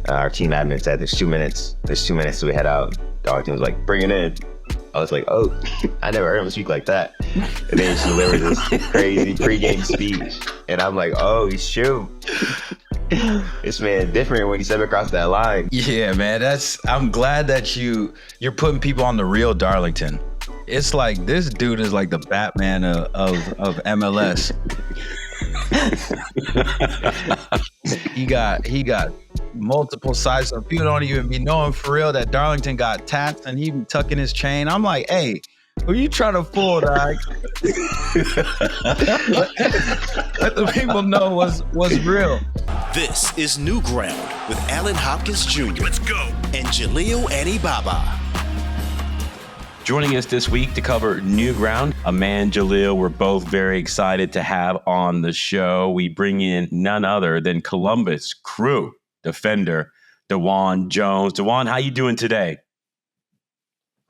Our team admin said, there's 2 minutes. There's 2 minutes till we head out. Darlington was like, bring it in. I was like, oh, I never heard him speak like that. And then she delivered this crazy pregame speech. And I'm like, oh, shoot. This man different when he stepped across that line. Yeah, man. I'm glad that you're putting people on the real Darlington. It's like this dude is like the Batman of MLS. he got multiple sides, so people don't even be knowing for real that Darlington got tats and he tucking his chain. I'm like, hey, who you trying to fool, dog? Let the people know what's real. This is New Ground with Allen Hopkins Jr. Let's go. And Jalil Anibaba. Joining us this week to cover New Ground, a man, Jalil, we're both very excited to have on the show. We bring in none other than Columbus Crew defender, DeJuan Jones. DeJuan, how you doing today?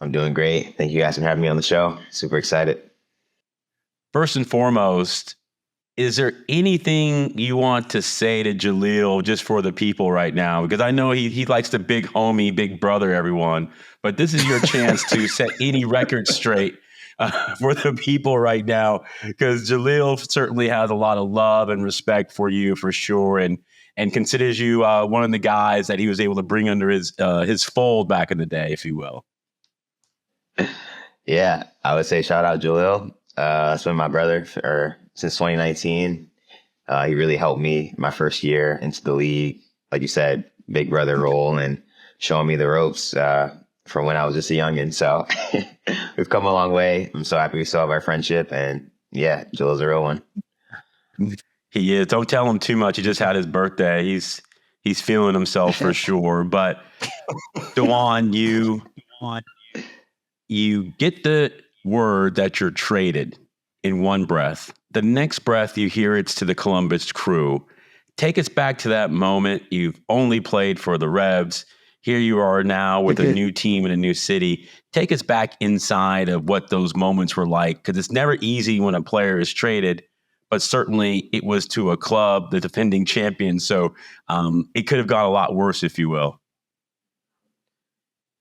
I'm doing great. Thank you guys for having me on the show. Super excited. First and foremost, is there anything you want to say to Jalil just for the people right now? Because I know he likes the big homie, big brother, everyone. But this is your chance to set any record straight for the people right now. Because Jalil certainly has a lot of love and respect for you, for sure. And considers you one of the guys that he was able to bring under his fold back in the day, if you will. Yeah, I would say shout out Jalil. It's been my brother since 2019. He really helped me my first year into the league. Like you said, big brother role and showing me the ropes from when I was just a youngin'. So we've come a long way. I'm so happy we still have our friendship. And yeah, Jalil's a real one. He is. Don't tell him too much. He just had his birthday. He's feeling himself for sure. But DeJuan, you get the word that you're traded in one breath. The next breath you hear it's to the Columbus Crew. Take us back to that moment. You've only played for the Revs. Here you are now with a new team in a new city. Take us back inside of what those moments were like, because it's never easy when a player is traded, but certainly it was to a club, the defending champion. So it could have gone a lot worse, if you will.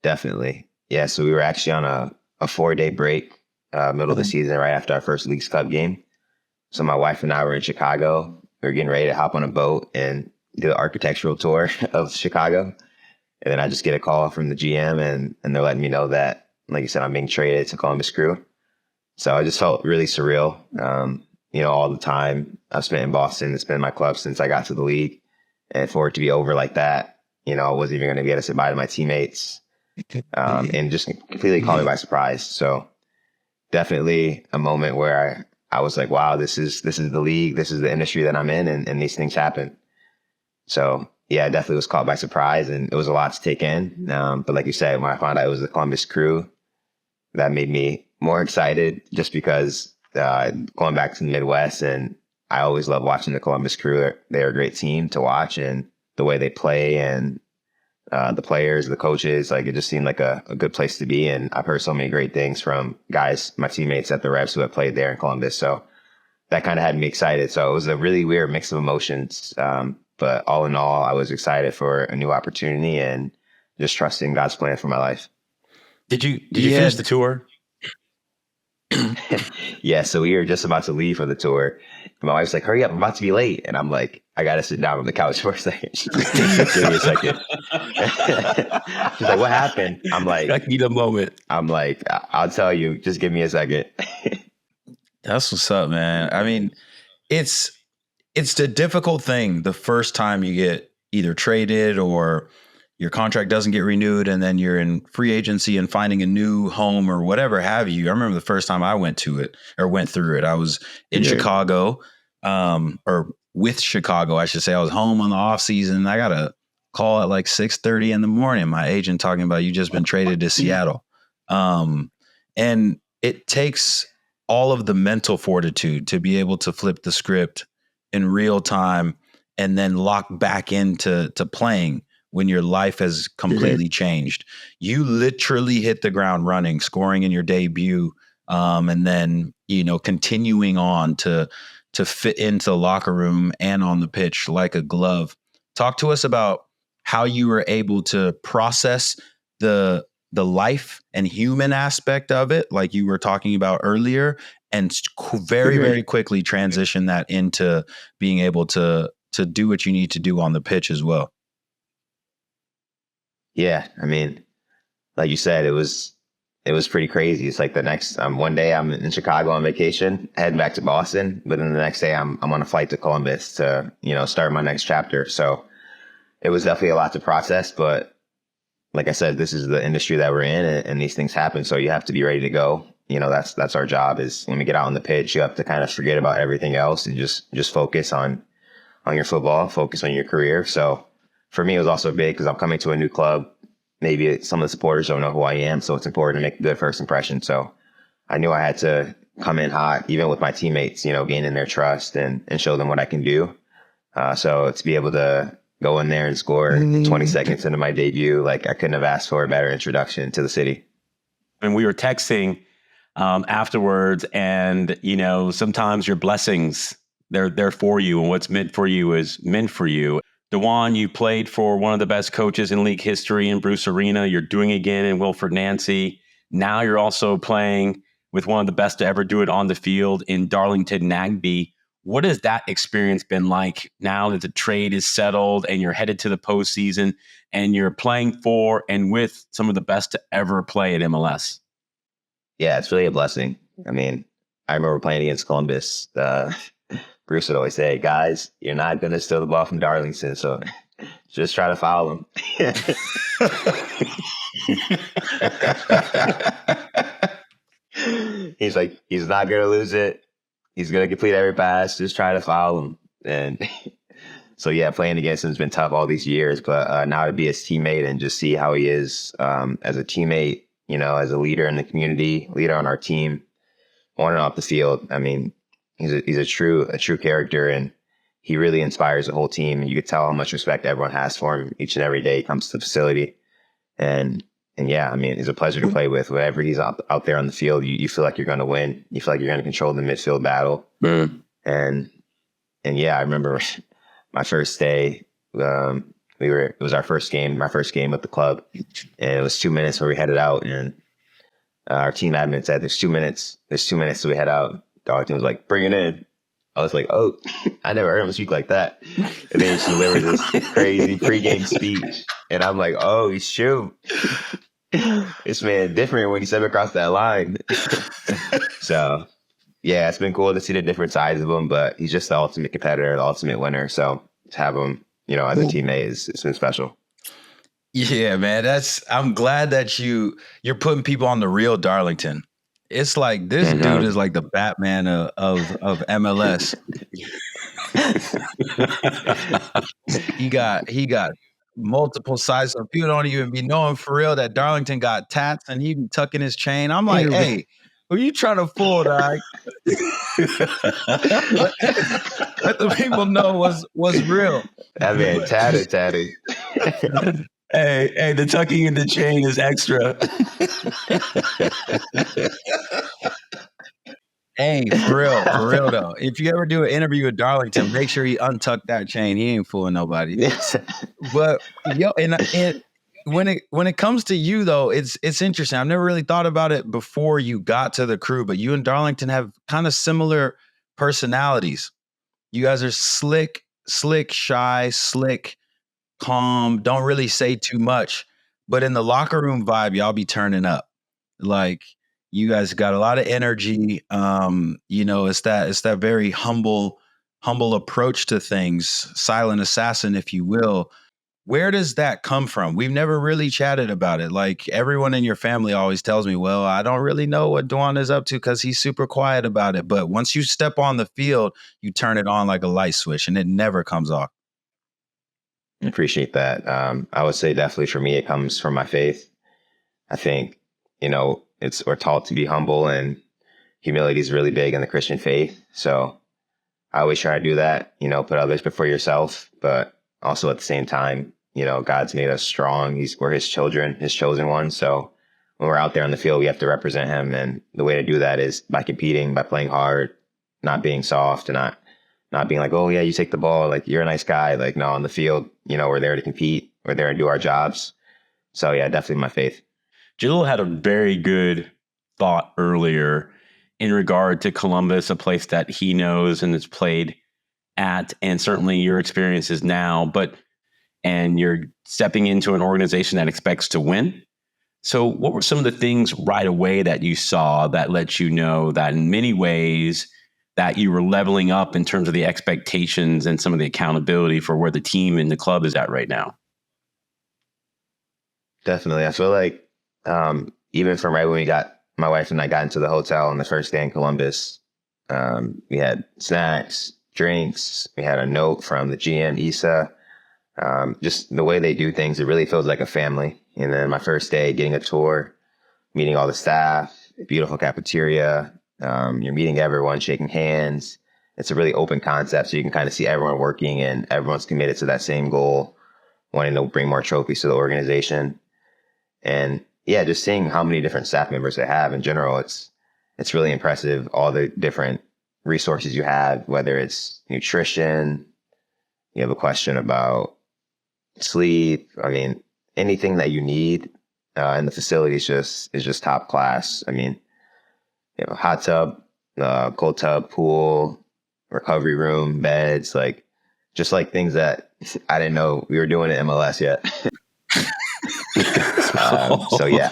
Definitely. Yeah, so we were actually on a 4-day break, middle of the season, right after our first Leagues Cup game. So my wife and I were in Chicago. We were getting ready to hop on a boat and do the architectural tour of Chicago. And then I just get a call from the GM and they're letting me know that, like you said, I'm being traded to Columbus Crew. So I just felt really surreal. All the time I've spent in Boston. It's been my club since I got to the league. And for it to be over like that, I wasn't even going to be able to say bye to my teammates. And just completely caught me by surprise. So definitely a moment where I was like, wow, this is the league. This is the industry that I'm in. And these things happen. So yeah, I definitely was caught by surprise and it was a lot to take in. But like you said, when I found out it was the Columbus Crew, that made me more excited just because going back to the Midwest, and I always love watching the Columbus Crew. They're a great team to watch, and the way they play and the players, the coaches, like it just seemed like a good place to be. And I've heard so many great things from guys, my teammates at the Revs who have played there in Columbus. So that kind of had me excited. So it was a really weird mix of emotions. But all in all, I was excited for a new opportunity and just trusting God's plan for my life. Did you finish the tour? Yeah, so we were just about to leave for the tour. My wife's like, hurry up, I'm about to be late. And I'm like, I got to sit down on the couch for a second. Give me a second. She's like, what happened? I'm like, I need a moment. I'm like, I'll tell you, just give me a second. That's what's up, man. I mean, it's the difficult thing the first time you get either traded or your contract doesn't get renewed and then you're in free agency and finding a new home or whatever have you. I remember the first time I went through it. I was in Chicago, or with Chicago, I should say. I was home on the off season. I got a call at like 6:30 in the morning. My agent talking about, you just been traded to Seattle. And it takes all of the mental fortitude to be able to flip the script in real time and then lock back into playing when your life has completely changed. You literally hit the ground running, scoring in your debut, and then, continuing on to fit into the locker room and on the pitch like a glove. Talk to us about how you were able to process the life and human aspect of it, like you were talking about earlier, and very, very quickly transition that into being able to do what you need to do on the pitch as well. Yeah, I mean, like you said, it was pretty crazy. It's like the next one day I'm in Chicago on vacation, heading back to Boston, but then the next day I'm on a flight to Columbus to start my next chapter. So it was definitely a lot to process, but like I said, this is the industry that we're in, and these things happen. So you have to be ready to go. That's our job. Is when we get out on the pitch, you have to kind of forget about everything else and just focus on your football, focus on your career. So for me, it was also big because I'm coming to a new club. Maybe some of the supporters don't know who I am, so it's important to make a good first impression. So I knew I had to come in hot, even with my teammates, gaining their trust and show them what I can do. So to be able to go in there and score 20 seconds into my debut, like I couldn't have asked for a better introduction to the city. And we were texting afterwards, and sometimes your blessings, they're for you, and what's meant for you is meant for you. DeJuan, you played for one of the best coaches in league history in Bruce Arena. You're doing it again in Wilfried Nancy. Now you're also playing with one of the best to ever do it on the field in Darlington Nagbe. What has that experience been like now that the trade is settled and you're headed to the postseason and you're playing for and with some of the best to ever play at MLS? Yeah, it's really a blessing. I mean, I remember playing against Columbus. Bruce would always say, guys, you're not going to steal the ball from Darlington, so just try to foul him. He's like, he's not going to lose it. He's going to complete every pass. Just try to foul him. And so, yeah, playing against him has been tough all these years. But now to be his teammate and just see how he is as a teammate, as a leader in the community, leader on our team, on and off the field. I mean, he's a true character, and he really inspires the whole team. And you could tell how much respect everyone has for him each and every day he comes to the facility. And yeah, I mean, he's a pleasure to play with. Whenever he's out there on the field, you feel like you're going to win. You feel like you're going to control the midfield battle. And yeah, I remember my first day. It was our first game, my first game with the club, and it was 2 minutes where we headed out, and our team admin said, "There's 2 minutes. There's 2 minutes till we head out." Darlington was like, "Bring it in." I was like, "Oh, I never heard him speak like that." And then she delivered this crazy pregame speech, and I'm like, "Oh, shoot, this man different when he stepped across that line." So, yeah, it's been cool to see the different sides of him, but he's just the ultimate competitor, the ultimate winner. So to have him, as a teammate, it's been special. Yeah, man, I'm glad that you're putting people on the real Darlington. It's like this dude is like the Batman of MLS. he got multiple sizes. So people don't even be knowing for real that Darlington got tats, and he be tucking his chain. I'm like, hey, who you trying to fool, dog? Let the people know what's real. That man tatted. Hey, the tucking in the chain is extra. Hey, for real though. If you ever do an interview with Darlington, make sure he untuck that chain. He ain't fooling nobody. But and when it comes to you though, it's interesting. I've never really thought about it before you got to the Crew, but you and Darlington have kind of similar personalities. You guys are slick, shy, calm, don't really say too much, but in the locker room vibe, y'all be turning up. Like you guys got a lot of energy. It's that very humble approach to things, silent assassin, if you will. Where does that come from? We've never really chatted about it. Like everyone in your family always tells me, well, I don't really know what DeJuan is up to because he's super quiet about it. But once you step on the field, you turn it on like a light switch and it never comes off. I appreciate that. I would say definitely for me, it comes from my faith. I think, we're taught to be humble, and humility is really big in the Christian faith. So I always try to do that, put others before yourself, but also at the same time, God's made us strong. We're his children, his chosen ones. So when we're out there on the field, we have to represent him. And the way to do that is by competing, by playing hard, not being soft, and not being like, oh yeah, you take the ball, like you're a nice guy. Like, no, on the field, we're there to compete. we're there and do our jobs. So yeah, definitely my faith. Jalil had a very good thought earlier in regard to Columbus, a place that he knows and has played at, and certainly your experiences now, and you're stepping into an organization that expects to win. So what were some of the things right away that you saw that let you know that in many ways that you were leveling up in terms of the expectations and some of the accountability for where the team and the club is at right now? Definitely. I feel like even from right when my wife and I got into the hotel on the first day in Columbus, we had snacks, drinks. We had a note from the GM, Issa. Just the way they do things, it really feels like a family. And then my first day getting a tour, meeting all the staff, beautiful cafeteria. You're meeting everyone, shaking hands. It's a really open concept. So you can kind of see everyone working and everyone's committed to that same goal, wanting to bring more trophies to the organization. And yeah, just seeing how many different staff members they have in general, it's really impressive. All the different resources you have, whether it's nutrition, you have a question about sleep. I mean, anything that you need in the facility is just top class. I mean, you have a hot tub, cold tub, pool, recovery room, beds, just like things that I didn't know we were doing in MLS yet. So yeah,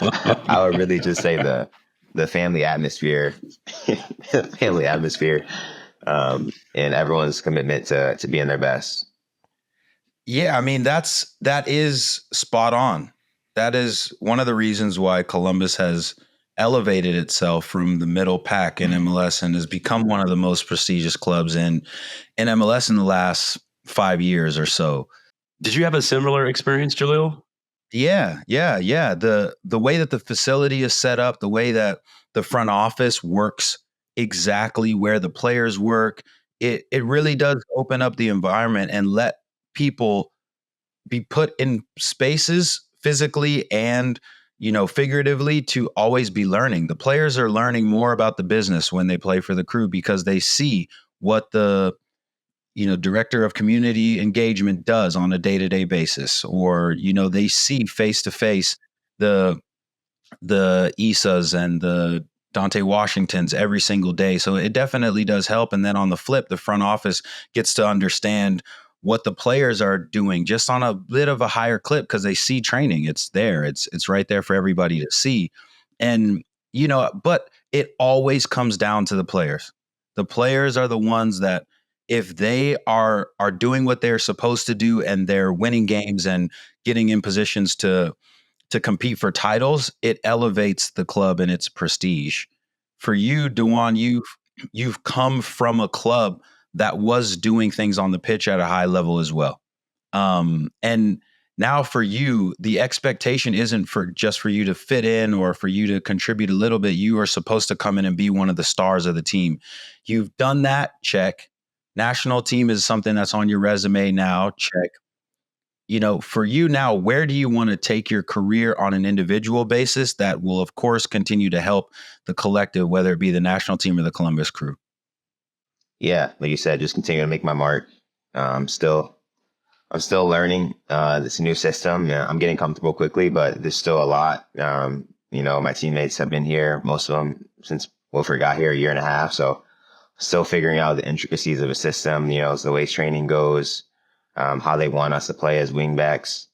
I would really just say the family atmosphere, and everyone's commitment to being their best. Yeah, I mean, that is spot on. That is one of the reasons why Columbus has elevated itself from the middle pack in MLS and has become one of the most prestigious clubs in MLS in the last 5 years or so. Did you have a similar experience, Jalil? Yeah. The way that the facility is set up, the way that the front office works exactly where the players work, it really does open up the environment and let people be put in spaces physically and, figuratively to always be learning. The players are learning more about the business when they play for the Crew because they see what the director of community engagement does on a day-to-day basis, or, they see face-to-face the Isas and the Dante Washingtons every single day. So it definitely does help. And then on the flip, the front office gets to understand what the players are doing just on a bit of a higher clip because they see training. It's there. It's right there for everybody to see. And, but it always comes down to the players. The players are the ones that if they are doing what they're supposed to do and they're winning games and getting in positions to compete for titles, it elevates the club and its prestige. For you, DeJuan, you've come from a club that was doing things on the pitch at a high level as well. And now for you, the expectation isn't for you to fit in or for you to contribute a little bit. You are supposed to come in and be one of the stars of the team. You've done that, check. National team is something that's on your resume now, check. For you now, where do you want to take your career on an individual basis that will, of course, continue to help the collective, whether it be the national team or the Columbus Crew? Yeah, like you said, just continue to make my mark. I'm still learning this new system. Yeah, I'm getting comfortable quickly, but there's still a lot. My teammates have been here, most of them since Wilfried got here a year and a half. So still figuring out the intricacies of a system, the way training goes, how they want us to play as wingbacks.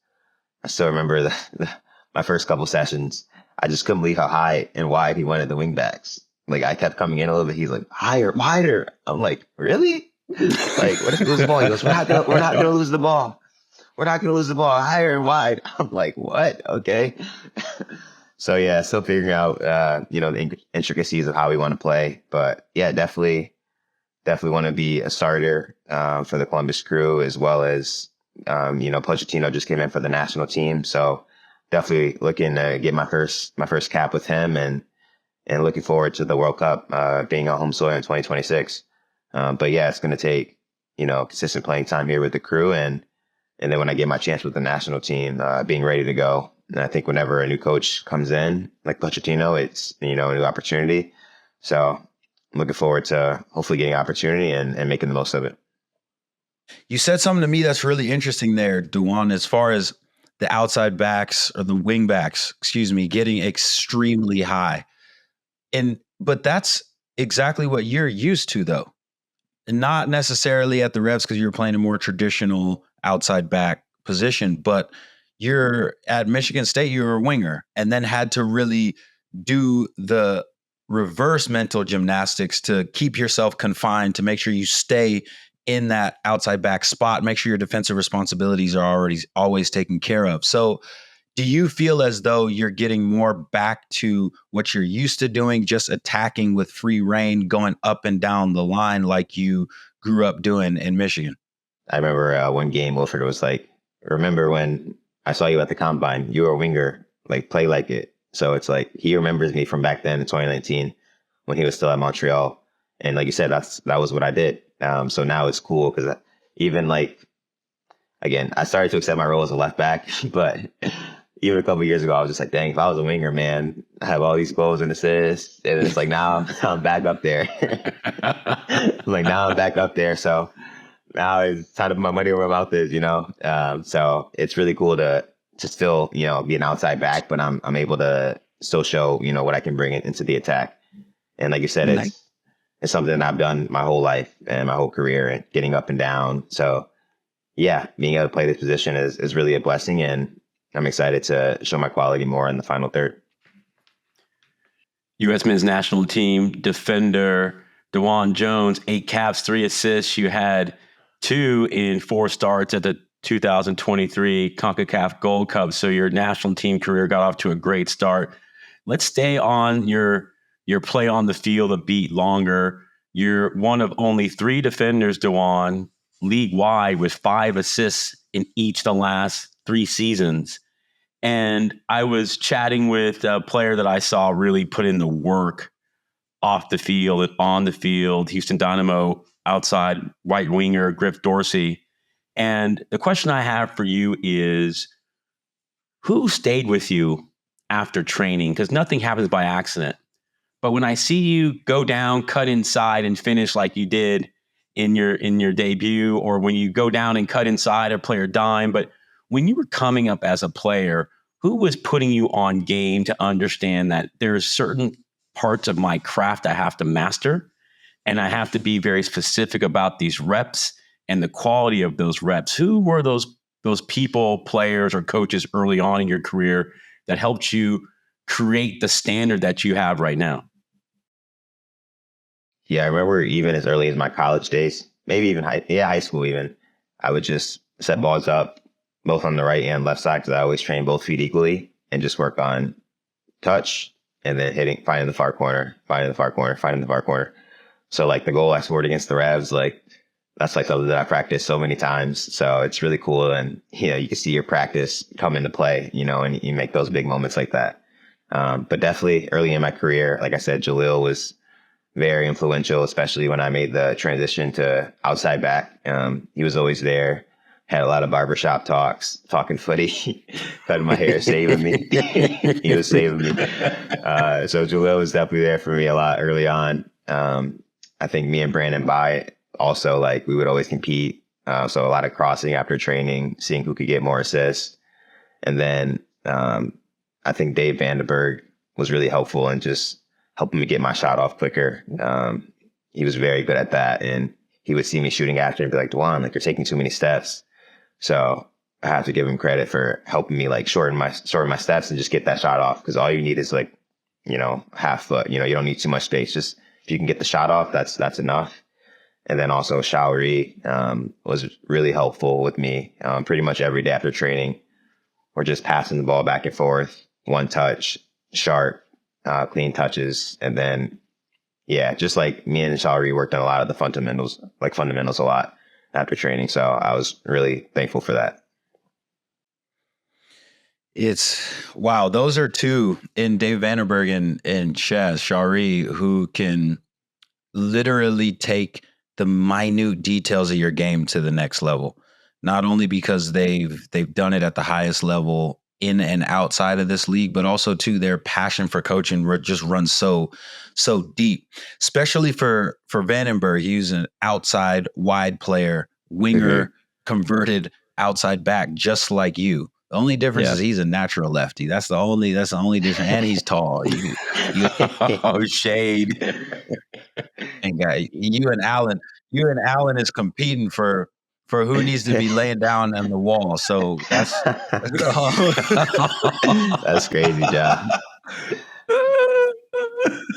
I still remember my first couple sessions. I just couldn't believe how high and wide he wanted the wingbacks. Like I kept coming in a little bit. He's like, higher, wider. I'm like, really? Like, what if we lose the ball? He goes, we're not gonna lose the ball. We're not gonna lose the ball. Higher and wide. I'm like, what? Okay. So yeah, still figuring out the intricacies of how we want to play. But yeah, definitely want to be a starter for the Columbus Crew, as well as Pochettino just came in for the national team. So definitely looking to get my first cap with him and looking forward to the World Cup being on home soil in 2026. But yeah, it's going to take, consistent playing time here with the Crew. And then when I get my chance with the national team, being ready to go. And I think whenever a new coach comes in, like Pochettino, it's, a new opportunity. So I'm looking forward to hopefully getting opportunity and making the most of it. You said something to me that's really interesting there, DeJuan, as far as the outside backs or the wing backs, getting extremely high. But that's exactly what you're used to, though. Not necessarily at the Revs because you're playing a more traditional outside back position, but you're at Michigan State, you're a winger, and then had to really do the reverse mental gymnastics to keep yourself confined, to make sure you stay in that outside back spot, make sure your defensive responsibilities are always taken care of. So do you feel as though you're getting more back to what you're used to doing, just attacking with free reign, going up and down the line like you grew up doing in Michigan? I remember one game, Wilfried was like, remember when I saw you at the combine, you were a winger, like play like it. So it's like, he remembers me from back then in 2019 when he was still at Montreal. And like you said, that was what I did. So now it's cool because even like, again, I started to accept my role as a left back, but even a couple of years ago, I was just like, dang, if I was a winger, man, I have all these goals and assists. And it's like, now I'm back up there. Now I'm back up there. So now it's time to put my money where my mouth is, So it's really cool to still, be an outside back, but I'm able to still show, what I can bring into the attack. And like you said, it's something that I've done my whole life and my whole career, and getting up and down. So yeah, being able to play this position is really a blessing, and I'm excited to show my quality more in the final third. U.S. men's national team defender DeJuan Jones, 8 caps, 3 assists. You had 2 in 4 starts at the 2023 CONCACAF Gold Cup. So your national team career got off to a great start. Let's stay on your play on the field a beat longer. You're one of only 3 defenders, DeJuan, league-wide with 5 assists in each the last 3 seasons. And I was chatting with a player that I saw really put in the work off the field and on the field, Houston Dynamo outside right winger Griff Dorsey. And the question I have for you is, who stayed with you after training? Because nothing happens by accident. But when I see you go down, cut inside, and finish like you did in your debut, or when you go down and cut inside or play a dime, but when you were coming up as a player, who was putting you on game to understand that there's certain parts of my craft I have to master, and I have to be very specific about these reps and the quality of those reps? Who were those people, players, or coaches early on in your career that helped you create the standard that you have right now? Yeah, I remember even as early as my college days, maybe even high school even, I would just set balls up both on the right and left side because I always train both feet equally and just work on touch and then finding the far corner. So like the goal I scored against the Revs, like that's like something that I practiced so many times. So it's really cool. And, you can see your practice come into play, and you make those big moments like that. But definitely early in my career, like I said, Jalil was very influential, especially when I made the transition to outside back. He was always there, had a lot of barbershop talks, talking footy, cutting my hair, saving me. He was saving me. So Jalil was definitely there for me a lot early on. I think me and Brandon By also, like, we would always compete. So a lot of crossing after training, seeing who could get more assists. And then I think Dave Vandenberg was really helpful in just helping me get my shot off quicker. He was very good at that. And he would see me shooting after and be like, DeJuan, like, you're taking too many steps. So I have to give him credit for helping me like shorten my steps and just get that shot off. Because all you need is like, half foot. You don't need too much space. Just if you can get the shot off, that's enough. And then also Showery was really helpful with me pretty much every day after training. We're just passing the ball back and forth, one touch, sharp, clean touches. And then, yeah, just like me and Showery worked on a lot of the fundamentals a lot after training. So I was really thankful for that. Wow. Those are 2 in Dave Vandenberg and Showery who can literally take the minute details of your game to the next level. Not only because they've done it at the highest level in and outside of this league, but also too their passion for coaching just runs so deep. Especially for Vandenberg, he's an outside wide player, winger, converted outside back, just like you. The only difference Yeah. is he's a natural lefty. That's the only difference. And he's tall. Oh, shade. And guy, you and Allen is competing for who needs to be laying down on the wall. So that's That's crazy, John.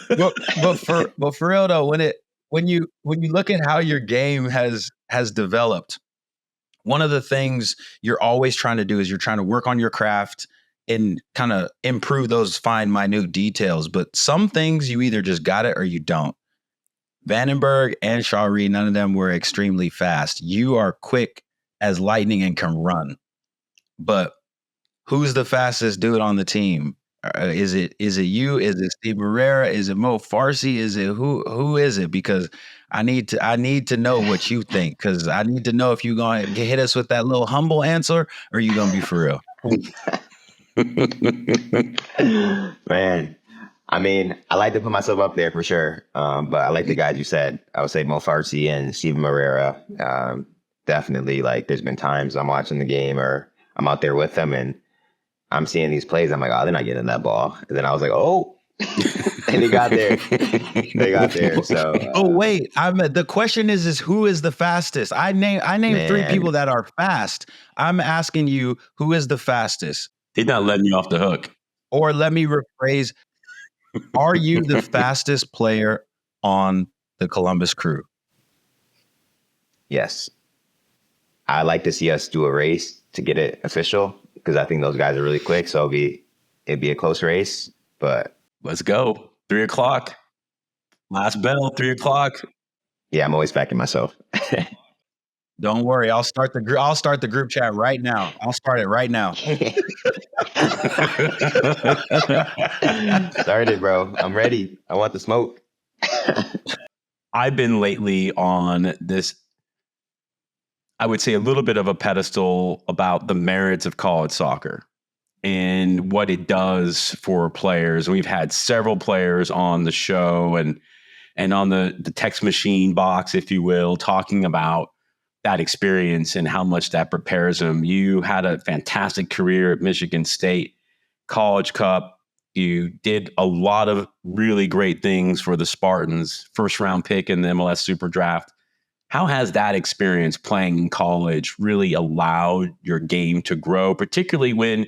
but for real though, when you look at how your game has developed, one of the things you're always trying to do is you're trying to work on your craft and kind of improve those fine, minute details. But some things you either just got it or you don't. Vandenberg and Shari, none of them were extremely fast. You are quick as lightning and can run. But who's the fastest dude on the team? Is it you? Is it Steve Barrera? Is it Mo Farsi? Is it who is it? Because I need to know what you think, because I need to know if you're going to hit us with that little humble answer or you going to be for real. Man, I mean, I like to put myself up there for sure. But I like the guys you said. I would say Mo Farsi and Steven Barrera. Definitely, like, there's been times I'm watching the game or I'm out there with them and I'm seeing these plays. I'm like, oh, they're not getting that ball. And then I was like, oh, and they got there. They got there. So, oh wait, the question is who is the fastest? I named 3 people that are fast. I'm asking you, who is the fastest? He's not letting you off the hook. Or let me rephrase: are you the fastest player on the Columbus Crew? Yes. I like to see us do a race to get it official, because I think those guys are really quick. So it'd be a close race, but let's go. 3:00. Last bell, 3:00. Yeah, I'm always backing myself. Don't worry, I'll start the group chat right now. I'll start it right now. Start it, bro. I'm ready. I want the smoke. I've been lately on this, I would say, a little bit of a pedestal about the merits of college soccer and what it does for players. We've had several players on the show and on the text machine box, if you will, talking about that experience and how much that prepares them. You had a fantastic career at Michigan State, College Cup. You did a lot of really great things for the Spartans, first round pick in the MLS Super Draft. How has that experience playing in college really allowed your game to grow, particularly when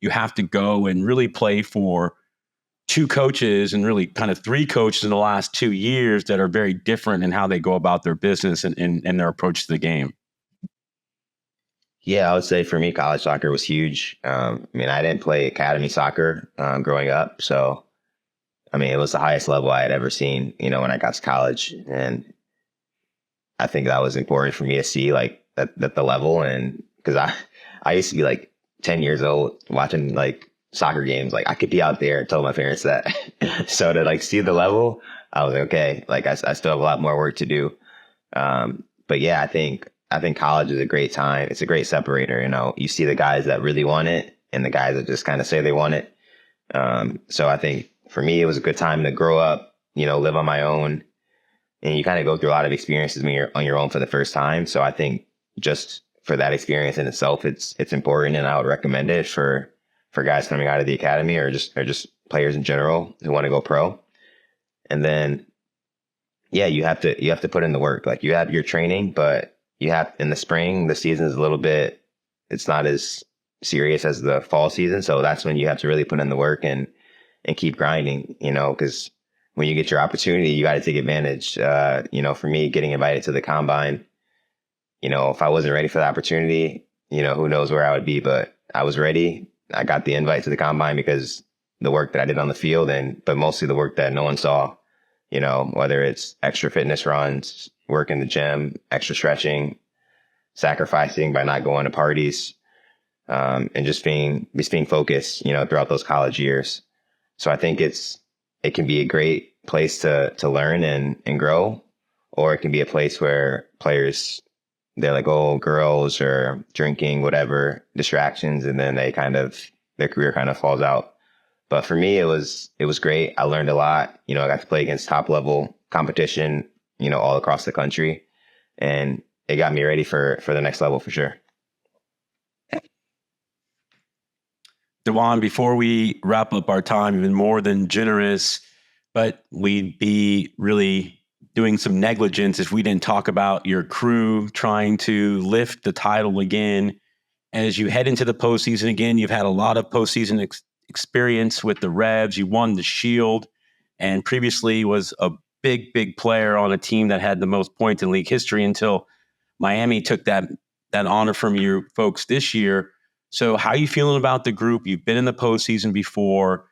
you have to go and really play for 2 coaches and really kind of 3 coaches in the last 2 years that are very different in how they go about their business and their approach to the game? Yeah, I would say for me, college soccer was huge. I mean, I didn't play academy soccer growing up. So, I mean, it was the highest level I had ever seen, when I got to college. And I think that was important for me to see, like, that the level. And because I used to be like 10 years old watching like soccer games, like I could be out there and tell my parents that. So to like see the level, I was like, okay, like I still have a lot more work to do. But yeah, I think college is a great time. It's a great separator. You see the guys that really want it and the guys that just kind of say they want it. So I think for me, it was a good time to grow up, live on my own. And you kind of go through a lot of experiences when you're on your own for the first time. So I think just for that experience in itself, it's important, and I would recommend it for guys coming out of the academy or just players in general who want to go pro. And then, yeah, you have to put in the work. Like, you have your training, but you have in the spring, the season is a little bit, it's not as serious as the fall season. So that's when you have to really put in the work and keep grinding, because when you get your opportunity, you got to take advantage. For me, getting invited to the combine, if I wasn't ready for the opportunity, who knows where I would be, but I was ready. I got the invite to the combine because the work that I did on the field, but mostly the work that no one saw, whether it's extra fitness runs, work in the gym, extra stretching, sacrificing by not going to parties, and just being focused, throughout those college years. So I think it can be a great place to learn and grow, or it can be a place where players, they're like, oh, girls or drinking, whatever, distractions, and then their career kind of falls out. But for me, it was great. I learned a lot. I got to play against top level competition, all across the country, and it got me ready for the next level for sure. DeJuan, before we wrap up our time, even more than generous, but we'd be really doing some negligence if we didn't talk about your crew trying to lift the title again. As you head into the postseason again, you've had a lot of postseason experience with the Revs. You won the Shield and previously was a big player on a team that had the most points in league history until Miami took that honor from you folks this year. So how are you feeling about the group? You've been in the postseason before.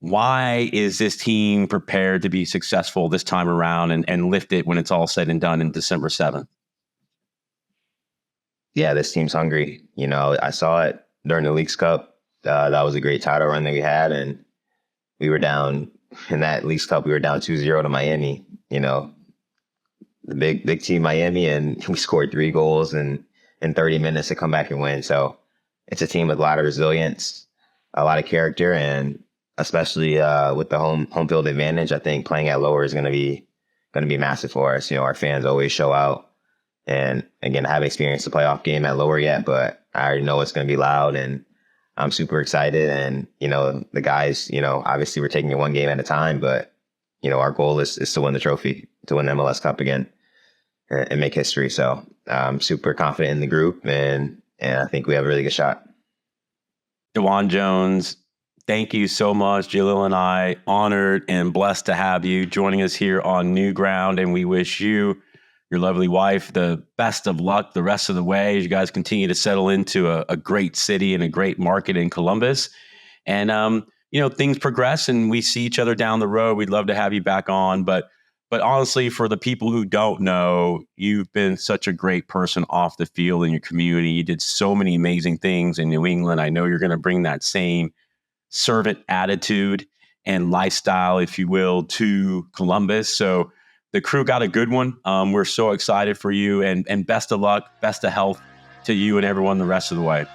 Why is this team prepared to be successful this time around and lift it when it's all said and done in December 7th? Yeah, this team's hungry. You know, I saw it during the Leagues Cup. That was a great title run that we had. And we were down in that Leagues Cup. We were down 2-0 to Miami, you know, the big team Miami. And we scored 3 goals in 30 minutes to come back and win. So it's a team with a lot of resilience, a lot of character, and especially with the home field advantage, I think playing at lower is going to be massive for us. You know, our fans always show out. And again, I haven't experienced a playoff game at lower yet, but I already know it's going to be loud, and I'm super excited. And, you know, the guys, you know, obviously we're taking it one game at a time, but, you know, our goal is to win the trophy, to win the MLS Cup again and make history. So I'm super confident in the group, and I think we have a really good shot. DeJuan Jones, thank you so much. Jalil and I honored and blessed to have you joining us here on New Ground, and we wish you, your lovely wife, the best of luck the rest of the way as you guys continue to settle into a great city and a great market in Columbus. And, you know, things progress and we see each other down the road. We'd love to have you back on. But honestly, for the people who don't know, you've been such a great person off the field in your community. You did so many amazing things in New England. I know you're going to bring that same servant attitude and lifestyle, if you will, to Columbus. So the crew got a good one. We're so excited for you, and best of luck, best of health to you and everyone the rest of the way.